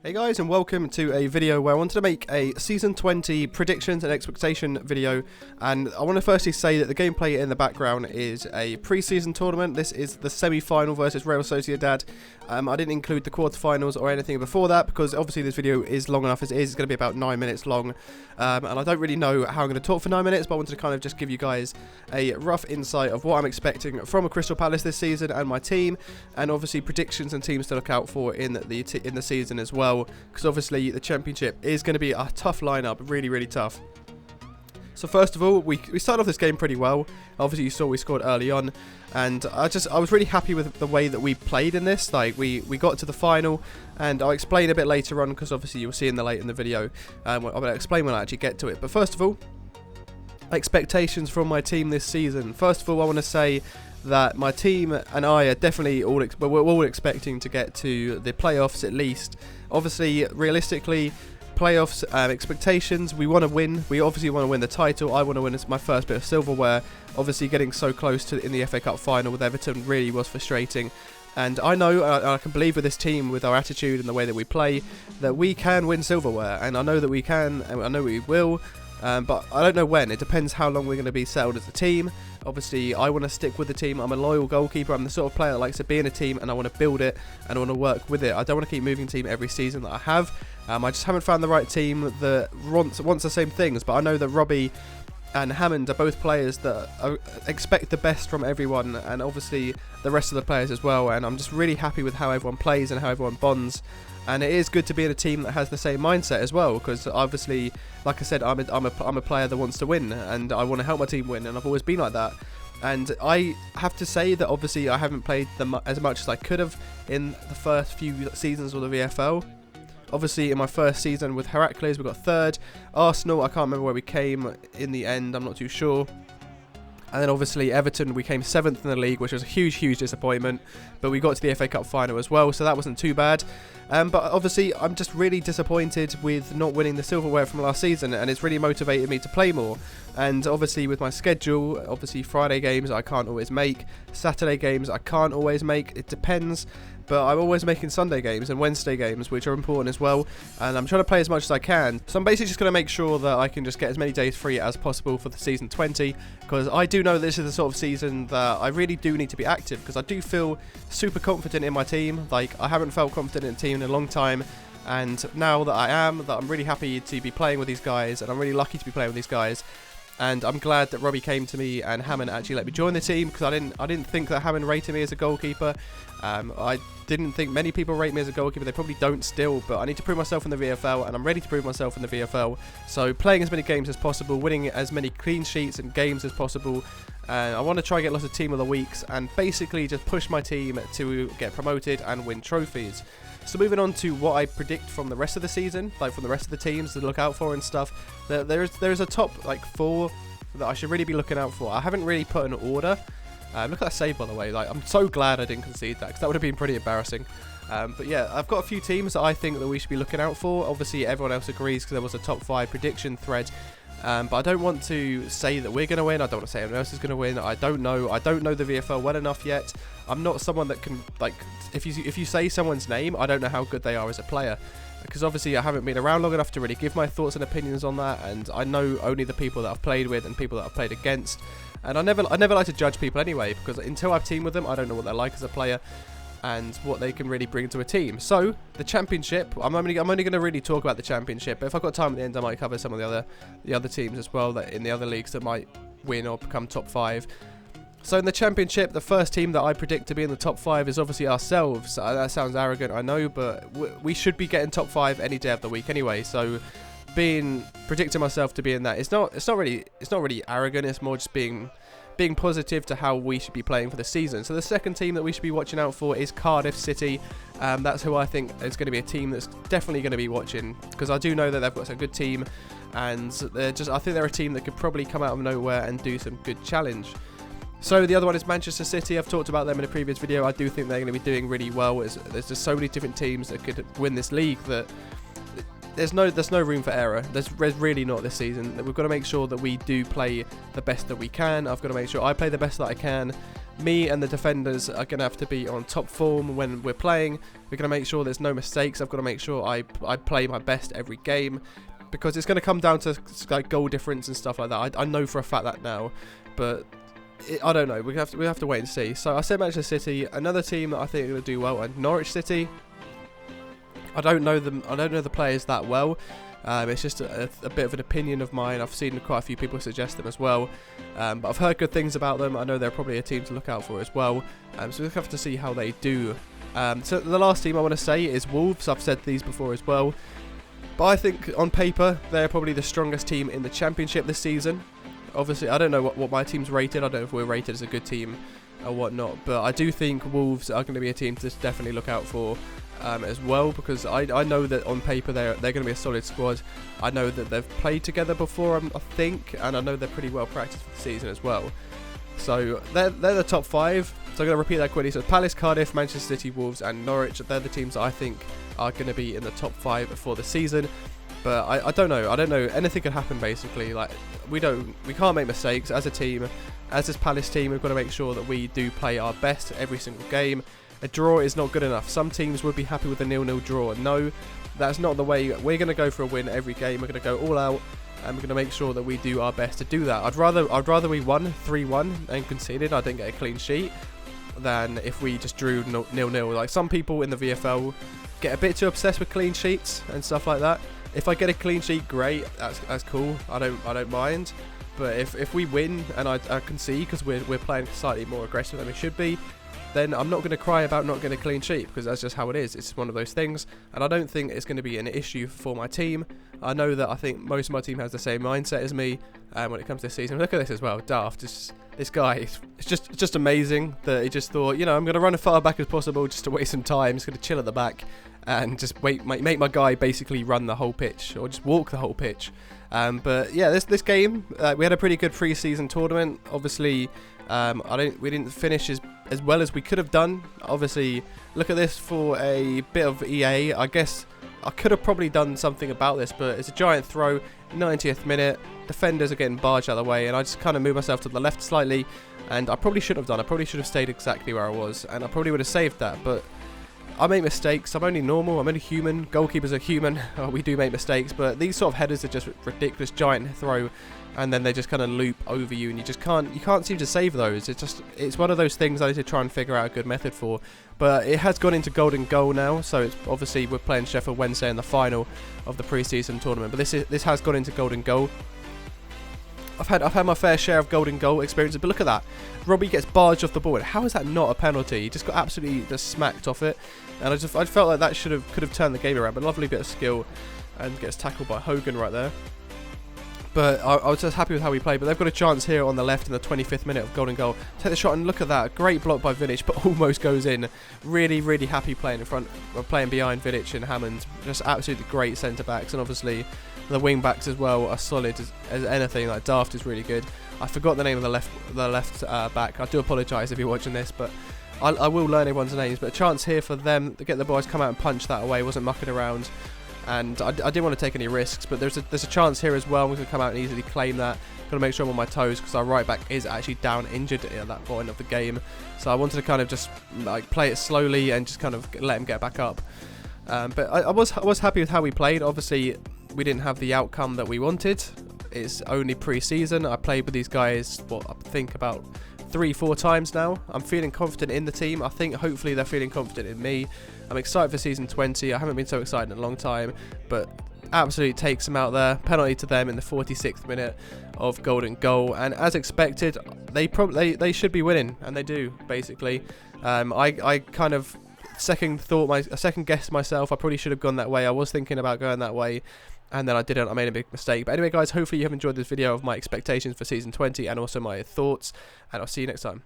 Hey guys, and welcome to a video where I wanted to make a Season 20 predictions and expectation video. And I want to firstly say that the gameplay in the background is a pre-season tournament. This is the semi-final versus Real Sociedad. I didn't include the quarterfinals or anything before that because obviously this video is long enough as it is. It's going to be about 9 minutes long. And I don't really know how I'm going to talk for 9 minutes, but I wanted to kind of just give you guys a rough insight of what I'm expecting from a Crystal Palace this season and my team, and obviously predictions and teams to look out for in the season as well. Because obviously the championship is going to be a tough lineup, really tough. So first of all, we started off this game pretty well. Obviously you saw we scored early on, and I was really happy with the way that we played in this. Like we got to the final, and I'll explain a bit later on because obviously you'll see in the video. I'm going to explain when I actually get to it. But first of all, expectations from my team this season. First of all, I want to say that my team and I are definitely we're all expecting to get to the playoffs at least. Obviously, realistically, playoffs expectations, we want to win. We obviously want to win the title. I want to win my first bit of silverware. Obviously, getting so close to in the FA Cup final with Everton really was frustrating. And I know, I can believe with this team, with our attitude and the way that we play, that we can win silverware. And I know that we can, and I know we will. But I don't know when. It depends how long we're going to be settled as a team. Obviously, I want to stick with the team. I'm a loyal goalkeeper. I'm the sort of player that likes to be in a team, and I want to build it, and I want to work with it. I don't want to keep moving team every season that I have. I just haven't found the right team that wants the same things. But I know that Robbie and Hammond are both players that expect the best from everyone, and obviously the rest of the players as well. And I'm just really happy with how everyone plays and how everyone bonds. And it is good to be in a team that has the same mindset as well, because obviously, like I said, I'm a player that wants to win, and I want to help my team win, and I've always been like that. And I have to say that obviously I haven't played as much as I could have in the first few seasons of the VFL. Obviously, in my first season with Heracles, we got third. Arsenal, I can't remember where we came in the end. I'm not too sure. And then obviously Everton, we came 7th in the league, which was a huge disappointment. But we got to the FA Cup final as well, so that wasn't too bad. But obviously, I'm just really disappointed with not winning the silverware from last season, and it's really motivated me to play more. And obviously with my schedule, obviously Friday games I can't always make, Saturday games I can't always make, it depends. But I'm always making Sunday games and Wednesday games, which are important as well. And I'm trying to play as much as I can. So I'm basically just going to make sure that I can just get as many days free as possible for the season 20. Because I do know this is the sort of season that I really do need to be active. Because I do feel super confident in my team. Like, I haven't felt confident in a team in a long time. And now that I'm really happy to be playing with these guys. And I'm really lucky to be playing with these guys. And I'm glad that Robbie came to me and Hammond actually let me join the team, because I didn't think that Hammond rated me as a goalkeeper. I didn't think many people rate me as a goalkeeper. They probably don't still, but I need to prove myself in the VFL, and I'm ready to prove myself in the VFL. So playing as many games as possible, winning as many clean sheets and games as possible. I want to try and get lots of team of the weeks and basically just push my team to get promoted and win trophies. So moving on to what I predict from the rest of the season, like from the rest of the teams to look out for and stuff. There is a top like 4 that I should really be looking out for. I haven't really put an order. Look at that save, by the way. Like, I'm so glad I didn't concede that, because that would have been pretty embarrassing. But yeah, I've got a few teams that I think that we should be looking out for. Obviously, everyone else agrees because there was a top 5 prediction thread. But I don't want to say that we're going to win. I don't want to say anyone else is going to win. I don't know the VFL well enough yet. I'm not someone that can, like, if you say someone's name, I don't know how good they are as a player. Because obviously I haven't been around long enough to really give my thoughts and opinions on that. And I know only the people that I've played with and people that I've played against. And I never like to judge people anyway, because until I've teamed with them, I don't know what they're like as a player and what they can really bring to a team. So the championship, I'm only going to really talk about the championship, but if I've got time at the end, I might cover some of the other teams as well that in the other leagues that might win or become top 5. So in the championship, the first team that I predict to be in the top 5 is obviously ourselves. That sounds arrogant, I know, but we should be getting top 5 any day of the week anyway. So predicting myself to be in that, it's not really arrogant. It's more just being positive to how we should be playing for the season. So the second team that we should be watching out for is Cardiff City. That's who I think is going to be a team that's definitely going to be watching, because I do know that they've got a good team, and I think they're a team that could probably come out of nowhere and do some good challenge. So the other one is Manchester City. I've talked about them in a previous video. I do think they're going to be doing really well. There's just so many different teams that could win this league that there's no room for error. There's really not this season. We've got to make sure that we do play the best that we can. I've got to make sure I play the best that I can. me and the defenders are going to have to be on top form when we're playing. We're going to make sure there's no mistakes. I've got to make sure I play my best every game, because it's going to come down to like goal difference and stuff like that. I know for a fact that now, but I don't know. We have to wait and see. So I said Manchester City, another team that I think are going to do well, and Norwich City. I don't know them. I don't know the players that well. It's just a bit of an opinion of mine. I've seen quite a few people suggest them as well, but I've heard good things about them. I know they're probably a team to look out for as well. So we'll have to see how they do. So the last team I want to say is Wolves. I've said these before as well, but I think on paper they're probably the strongest team in the Championship this season. Obviously, I don't know what my team's rated. I don't know if we're rated as a good team or whatnot, but I do think Wolves are going to be a team to definitely look out for as well, because I know that on paper they're going to be a solid squad. I know that they've played together before, I think, and I know they're pretty well practiced for the season as well. So they're the top 5. So I'm going to repeat that quickly. So Palace, Cardiff, Manchester City, Wolves and Norwich, they're the teams that I think are going to be in the top 5 for the season. But I don't know. Anything could happen basically. Like we can't make mistakes as a team. As this Palace team, we've got to make sure that we do play our best every single game. A draw is not good enough. Some teams would be happy with a 0-0 draw. No, that's not the way. We're going to go for a win every game. We're going to go all out, and we're going to make sure that we do our best to do that. I'd rather we won 3-1 and conceded, I didn't get a clean sheet, than if we just drew 0-0. Like some people in the VFL get a bit too obsessed with clean sheets and stuff like that. If I get a clean sheet, great. That's cool. I don't mind. But if we win and I concede because we're playing slightly more aggressive than we should be, then I'm not going to cry about not getting a clean sheet, because that's just how it is. It's one of those things, and I don't think it's going to be an issue for my team. I know that I think most of my team has the same mindset as me when it comes to this season. Look at this as well, Daft. This guy, it's just amazing that he just thought, I'm going to run as far back as possible just to waste some time. Just going to chill at the back and just make my guy basically run the whole pitch, or just walk the whole pitch. But yeah, this game, we had a pretty good pre-season tournament. Obviously, we didn't finish as well as we could have done. Obviously, look at this for a bit of EA. I guess I could have probably done something about this, but it's a giant throw, 90th minute. Defenders are getting barged out of the way, and I just kind of moved myself to the left slightly, and I probably should have done. I probably should have stayed exactly where I was, and I probably would have saved that, but I make mistakes. I'm only normal. I'm only human. Goalkeepers are human. We do make mistakes, but these sort of headers are just ridiculous, giant throw, and then they just kind of loop over you, and you can't seem to save those. It's one of those things I need to try and figure out a good method for. But it has gone into golden goal now, so it's obviously we're playing Sheffield Wednesday in the final of the pre-season tournament. But this has gone into golden goal. I've had my fair share of golden goal experiences, but look at that. Robbie gets barged off the ball. How is that not a penalty? He just got absolutely just smacked off it, and I felt like that could have turned the game around. But lovely bit of skill, and gets tackled by Hogan right there. But I was just happy with how we played. But they've got a chance here on the left in the 25th minute of golden goal. Take the shot and look at that. Great block by Vidic, but almost goes in. Really, really happy playing playing behind Vidic and Hammond. Just absolutely great centre backs, and obviously the wing backs as well are solid as anything. Like Daft is really good. I forgot the name of the left back. I do apologise if you're watching this, but I will learn everyone's names. But a chance here for them to get the boys come out and punch that away. Wasn't mucking around. And I didn't want to take any risks, but there's a chance here as well. I'm going to come out and easily claim that. Got to make sure I'm on my toes, because our right back is actually down injured at that point of the game. So I wanted to kind of just like play it slowly and just kind of let him get back up. But I was happy with how we played. Obviously, we didn't have the outcome that we wanted. It's only pre-season. I played with these guys, I think about 3-4 times now. I'm feeling confident in the team. I think hopefully they're feeling confident in me. I'm excited for season 20. I haven't been so excited in a long time, but absolutely takes them out there. Penalty to them in the 46th minute of golden goal, and as expected, they should be winning, and they do basically. I kind of second guessed myself. I probably should have gone that way. I was thinking about going that way, and then I didn't. I made a big mistake. But anyway, guys, hopefully you have enjoyed this video of my expectations for season 20 and also my thoughts, and I'll see you next time.